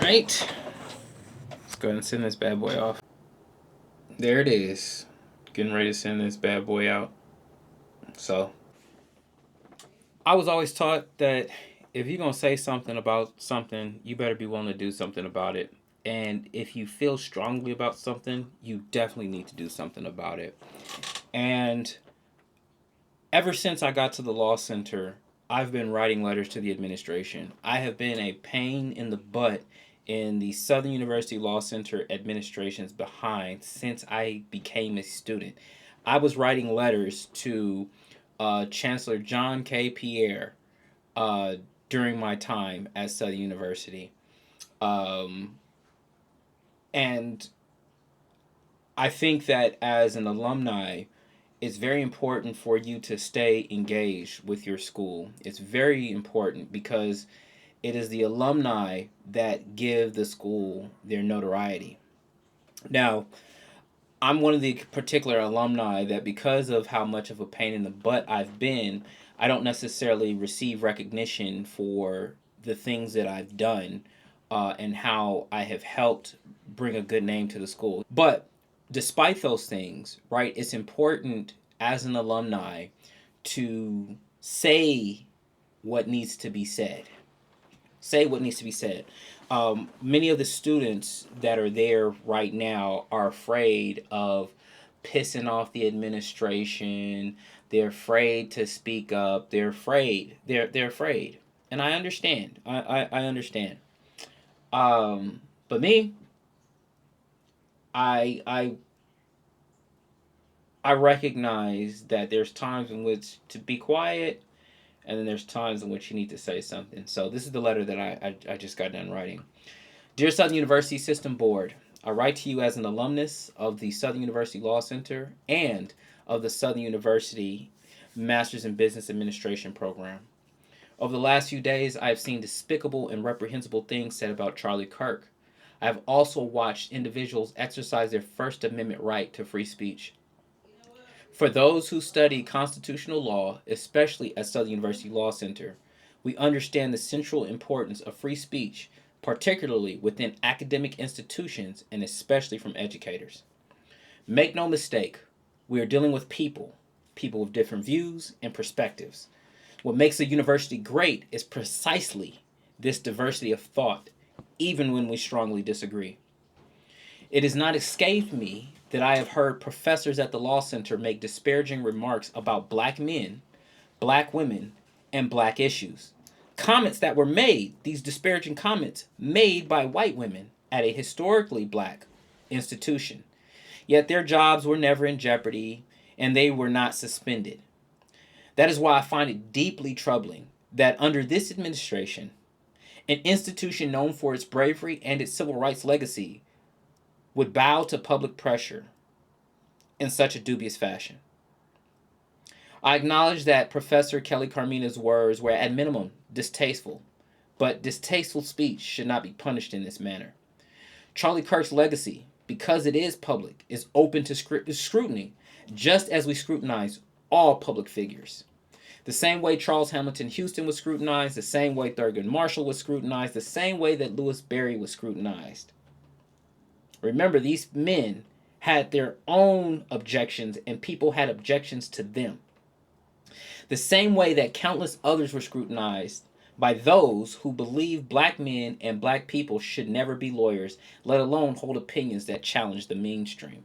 right. Let's go ahead and send this bad boy off. There it is. Getting ready to send this bad boy out. So, I was always taught that if you're going to say something about something, you better be willing to do something about it. And if you feel strongly about something, you definitely need to do something about it. And ever since I got to the law center, I've been writing letters to the administration. I have been a pain in the butt in the Southern University Law Center administration's behind since I became a student. I was writing letters to Chancellor John K. Pierre uh, during my time at Southern University. Um, and I think that as an alumni, it's very important for you to stay engaged with your school. It's very important because it is the alumni that give the school their notoriety. Now, I'm one of the particular alumni that, because of how much of a pain in the butt I've been, I don't necessarily receive recognition for the things that I've done and how I have helped bring a good name to the school. But despite those things, right, it's important as an alumni to say what needs to be said. Say what needs to be said. Many of the students that are there right now are afraid of pissing off the administration. They're afraid to speak up. They're afraid. They're afraid, and I understand. I understand. But me, I I I recognize that there's times in which to be quiet, and then there's times in which you need to say something. So this is the letter that I just got done writing. Dear Southern University System Board, I write to you as an alumnus of the Southern University Law Center and of the Southern University Masters in Business Administration program. Over the last few days, I have seen despicable and reprehensible things said about Charlie Kirk. I have also watched individuals exercise their First Amendment right to free speech. For those who study constitutional law, especially at Southern University Law Center, we understand the central importance of free speech, particularly within academic institutions and especially from educators. Make no mistake, we are dealing with people, people with different views and perspectives. What makes a university great is precisely this diversity of thought, even when we strongly disagree. It has not escaped me that I have heard professors at the Law Center make disparaging remarks about black men, black women, and black issues. Comments that were made, these disparaging comments, made by white women at a historically black institution. Yet their jobs were never in jeopardy and they were not suspended. That is why I find it deeply troubling that under this administration, an institution known for its bravery and its civil rights legacy would bow to public pressure in such a dubious fashion. I acknowledge that Professor Kelly Carmina's words were at minimum distasteful, but distasteful speech should not be punished in this manner. Charlie Kirk's legacy, because it is public, is open to scrutiny, just as we scrutinize all public figures. The same way Charles Hamilton Houston was scrutinized, the same way Thurgood Marshall was scrutinized, the same way that Louis Berry was scrutinized. Remember, these men had their own objections and people had objections to them. The same way that countless others were scrutinized by those who believe black men and black people should never be lawyers, let alone hold opinions that challenge the mainstream.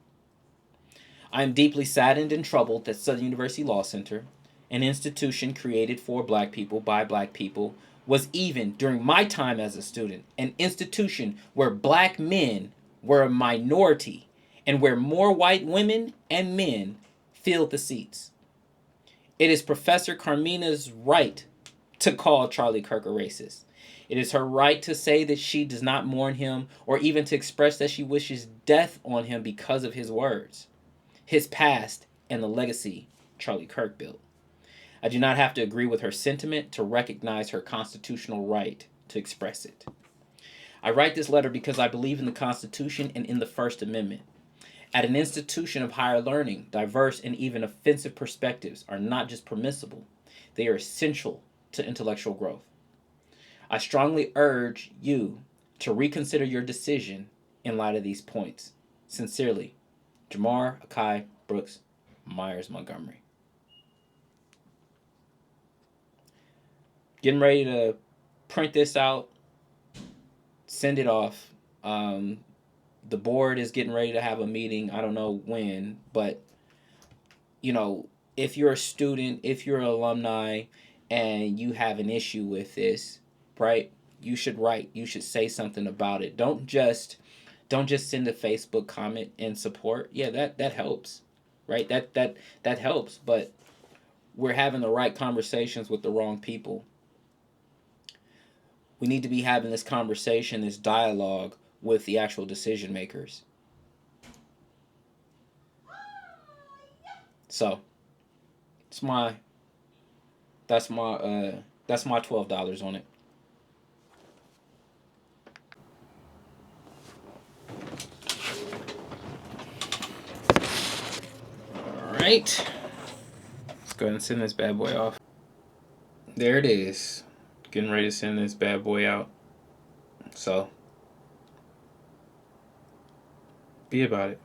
I am deeply saddened and troubled that Southern University Law Center, an institution created for black people by black people, was even, during my time as a student, an institution where black men were a minority and where more white women and men filled the seats. It is Professor Carmina's right to call Charlie Kirk a racist. It is her right to say that she does not mourn him or even to express that she wishes death on him because of his words, his past, and the legacy Charlie Kirk built. I do not have to agree with her sentiment to recognize her constitutional right to express it. I write this letter because I believe in the Constitution and in the First Amendment. At an institution of higher learning, diverse and even offensive perspectives are not just permissible, they are essential to intellectual growth. I strongly urge you to reconsider your decision in light of these points. Sincerely, Jamar, Akai, Brooks, Myers, Montgomery. Getting ready to print this out, send it off. The board is getting ready to have a meeting. I don't know when, but you know, if you're a student, if you're an alumni, and you have an issue with this, right? You should write. You should say something about it. Don't just send a Facebook comment in support. Yeah, that helps, right? That helps. But we're having the right conversations with the wrong people. We need to be having this conversation, this dialogue with the actual decision makers. So it's my that's my $12 on it. All right, let's go ahead and send this bad boy off. There it is. Getting ready to send this bad boy out. So be about it.